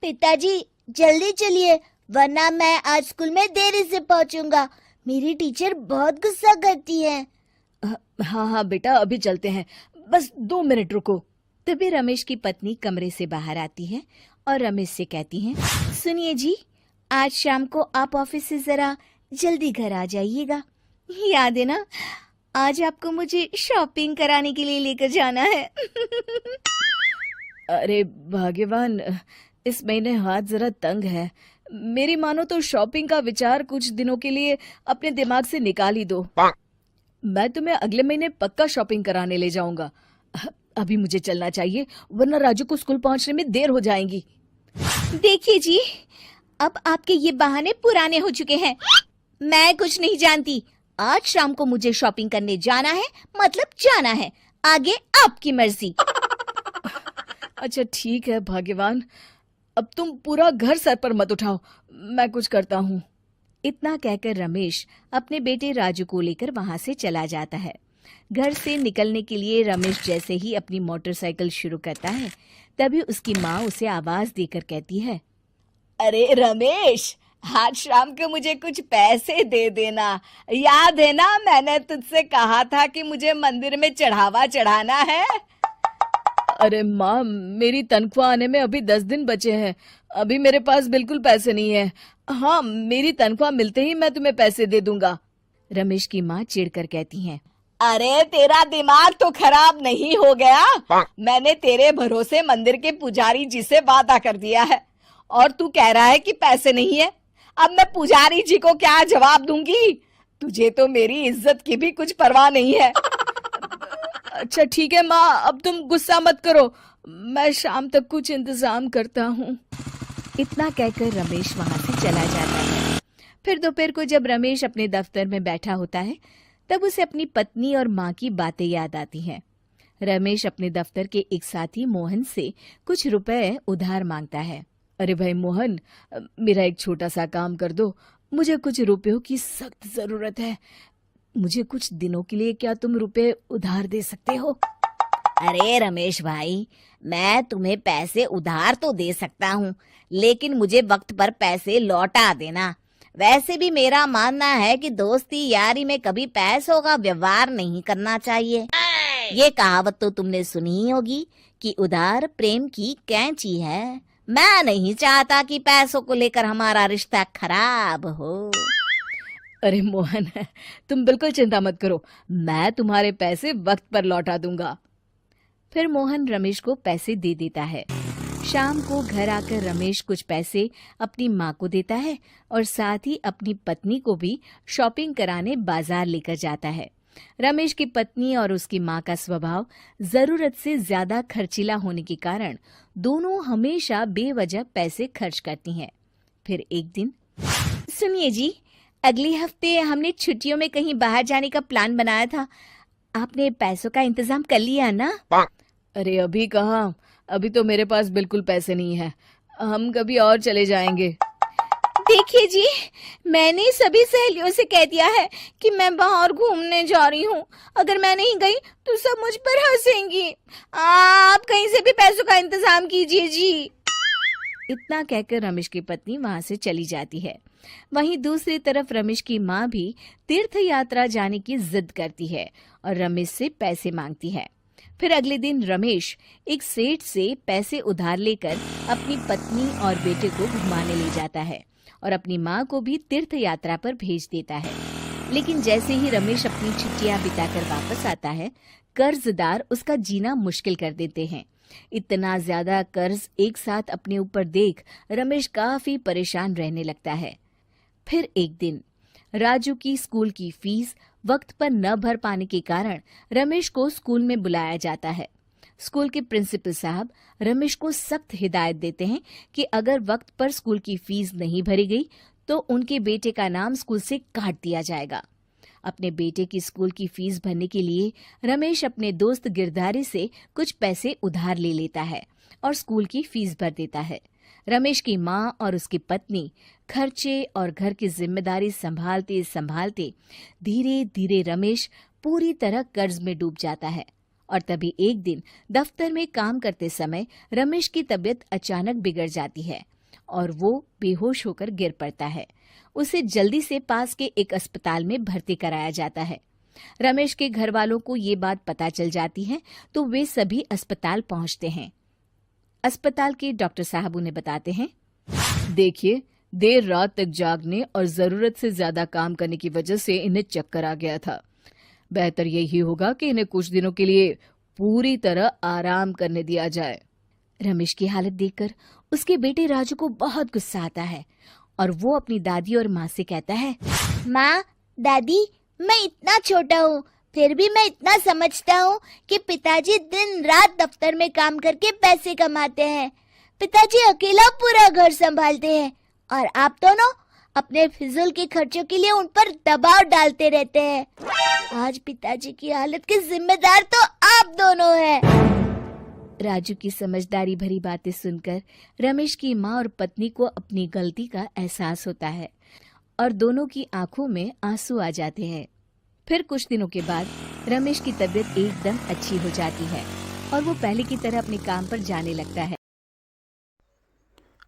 पिताजी जल्दी चलिए, वरना मैं आज स्कूल में देरी से पहुंचूंगा। मेरी टीचर बहुत गुस्सा करती है। हाँ हाँ बेटा, अभी चलते हैं, बस 2 मिनट रुको। तभी रमेश की पत्नी कमरे से बाहर आती है और रमेश से कहती है, सुनिए जी, आज शाम को आप ऑफिस से जरा जल्दी घर आ जाइएगा। याद है ना, आज आपको मुझे शॉपिंग कराने के लिए लेकर जाना है। अरे भाग्यवान, इस महीने हाथ जरा तंग है। मेरी मानो तो शॉपिंग का विचार कुछ दिनों के लिए अपने दिमाग से निकाल ही दो। मैं तुम्हें अगले महीने पक्का शॉपिंग कराने ले जाऊंगा। अभी मुझे चलना चाहिए, वरना राजू को स्कूल पहुंचने में देर हो जाएगी। देखिए जी, अब आपके ये बहाने पुराने हो चुके हैं। मैं कुछ नहीं जानती। आज शाम को मुझे शॉपिंग करने जाना है, मतलब जाना है। आगे आपकी मर्जी। अच्छा ठीक है भाग्यवान, अब तुम पूरा घर सर पर मत उठाओ, मैं कुछ करता हूँ। इतना कहकर रमेश अपने बेटे राजू को लेकर वहां से चला जाता है। घर से निकलने के लिए रमेश जैसे ही अपनी मोटरसाइकिल शुरू करता है, तभी उसकी माँ उसे आवाज देकर कहती है, अरे रमेश, आज शाम को मुझे कुछ पैसे दे देना। याद है ना, मैंने तुझसे कहा था कि मुझे मंदिर में चढ़ावा चढ़ाना है। अरे माँ, मेरी तनख्वाह आने में अभी 10 दिन बचे हैं। अभी मेरे पास बिल्कुल पैसे नहीं है। हाँ, मेरी तनख्वाह मिलते ही मैं तुम्हें पैसे दे दूंगा। रमेश की माँ चिढ़कर कहती हैं, अरे तेरा दिमाग तो खराब नहीं हो गया? मैंने तेरे भरोसे मंदिर के पुजारी जी से वादा कर दिया है और तू कह रहा है कि पैसे नहीं है। अब मैं पुजारी जी को क्या जवाब दूंगी? तुझे तो मेरी इज्जत की भी कुछ परवाह नहीं है। अच्छा ठीक है माँ, अब तुम गुस्सा मत करो, मैं शाम तक कुछ इंतजाम करता हूँ। इतना कहकर रमेश वहां से चला जाता है। फिर दोपहर को जब रमेश अपने दफ्तर में बैठा होता है, तब उसे अपनी पत्नी और माँ की बातें याद आती हैं। रमेश अपने दफ्तर के एक साथी मोहन से कुछ रुपए उधार मांगता है। अरे भाई मोहन, मेरा एक छोटा सा काम कर दो, मुझे कुछ रुपयों की सख्त जरूरत है। मुझे कुछ दिनों के लिए क्या तुम रुपए उधार दे सकते हो? अरे रमेश भाई, मैं तुम्हें पैसे उधार तो दे सकता हूँ, लेकिन मुझे वक्त पर पैसे लौटा देना। वैसे भी मेरा मानना है कि दोस्ती यारी में कभी पैसों का व्यवहार नहीं करना चाहिए। ये कहावत तो तुमने सुनी ही होगी कि उधार प्रेम की कैंची है। मैं नहीं चाहता कि पैसों को लेकर हमारा रिश्ता खराब हो। अरे मोहन, तुम बिल्कुल चिंता मत करो, मैं तुम्हारे पैसे वक्त पर लौटा दूंगा। फिर मोहन रमेश को पैसे दे देता है। शाम को घर आकर रमेश कुछ पैसे अपनी माँ को देता है और साथ ही अपनी पत्नी को भी शॉपिंग कराने बाजार लेकर जाता है। रमेश की पत्नी और उसकी माँ का स्वभाव जरूरत से ज्यादा खर्चीला होने के कारण दोनों हमेशा बेवजह पैसे खर्च करती हैं। फिर एक दिन, सुनिए जी, अगले हफ्ते हमने छुट्टियों में कहीं बाहर जाने का प्लान बनाया था। आपने पैसों का इंतजाम कर लिया ना? अरे अभी कहाँ, अभी तो मेरे पास बिल्कुल पैसे नहीं है। हम कभी और चले जाएंगे। देखिए जी, मैंने सभी सहेलियों से कह दिया है कि मैं बाहर घूमने जा रही हूँ। अगर मैं नहीं गई तो सब मुझ पर हंसेंगी। आप कहीं से भी पैसों का इंतजाम कीजिए जी। इतना कहकर रमेश की पत्नी वहां से चली जाती है। वहीं दूसरी तरफ रमेश की माँ भी तीर्थ यात्रा जाने की जिद करती है और रमेश से पैसे मांगती है। फिर अगले दिन रमेश एक सेठ से पैसे उधार लेकर अपनी पत्नी और बेटे को घुमाने ले जाता है और अपनी माँ को भी तीर्थ यात्रा पर भेज देता है। लेकिन जैसे ही रमेश अपनी छुट्टियां बिताकर वापस आता है, कर्जदार उसका जीना मुश्किल कर देते हैं। इतना ज्यादा कर्ज एक साथ अपने ऊपर देख रमेश काफी परेशान रहने लगता है। फिर एक दिन राजू की स्कूल की फीस वक्त पर न भर पाने के कारण रमेश को स्कूल में बुलाया जाता है। स्कूल के प्रिंसिपल साहब रमेश को सख्त हिदायत देते हैं कि अगर वक्त पर स्कूल की फीस नहीं भरी गई तो उनके बेटे का नाम स्कूल से काट दिया जाएगा। अपने बेटे की स्कूल की फीस भरने के लिए रमेश अपने दोस्त गिरधारी से कुछ पैसे उधार ले लेता है और स्कूल की फीस भर देता है। रमेश की माँ और उसकी पत्नी खर्चे और घर की जिम्मेदारी संभालते संभालते धीरे धीरे रमेश पूरी तरह कर्ज में डूब जाता है और तभी एक दिन दफ्तर में काम करते समय रमेश की तबीयत अचानक बिगड़ जाती है और वो बेहोश होकर गिर पड़ता है। उसे जल्दी से पास के एक अस्पताल में भर्ती कराया जाता है। रमेश के घर वालों को ये बात पता चल जाती है तो वे सभी अस्पताल पहुंचते हैं। अस्पताल के डॉक्टर साहब उन्हें बताते हैं, देखिए, देर रात तक जागने और जरूरत से ज्यादा काम करने की वजह से इन्हें चक्कर आ गया था। बेहतर यही होगा कि इन्हें कुछ दिनों के लिए पूरी तरह आराम करने दिया जाए। रमेश की हालत देखकर उसके बेटे राजू को बहुत गुस्सा आता है और वो अपनी दादी और माँ से कहता है, माँ, दादी, मैं इतना छोटा हूँ, फिर भी मैं इतना समझता हूँ कि पिताजी दिन रात दफ्तर में काम करके पैसे कमाते हैं। पिताजी अकेला पूरा घर संभालते हैं और आप दोनों अपने फिजूल के खर्चों के लिए उन पर दबाव डालते रहते हैं। आज पिताजी की हालत के जिम्मेदार तो आप दोनों हैं। राजू की समझदारी भरी बातें सुनकर रमेश की माँ और पत्नी को अपनी गलती का एहसास होता है और दोनों की आंखों में आंसू आ जाते हैं। फिर कुछ दिनों के बाद रमेश की तबीयत एकदम अच्छी हो जाती है और वो पहले की तरह अपने काम पर जाने लगता है।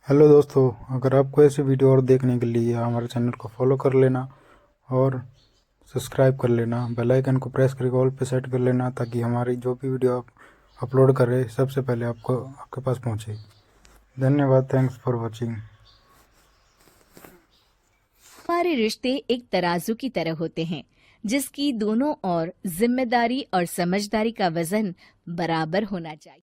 हेलो दोस्तों, अगर आपको ऐसे वीडियो और देखने के लिए हमारे चैनल को फॉलो कर लेना और सब्सक्राइब कर लेना, बेल आइकन को प्रेस करके ऑल पे सेट कर लेना ताकि हमारी जो भी वीडियो आप अपलोड करें सबसे पहले आपको आपके पास पहुंचे। धन्यवाद। Thanks for watching. हमारे रिश्ते एक तराजू की तरह होते हैं जिसकी दोनों ओर जिम्मेदारी और समझदारी का वजन बराबर होना चाहिए।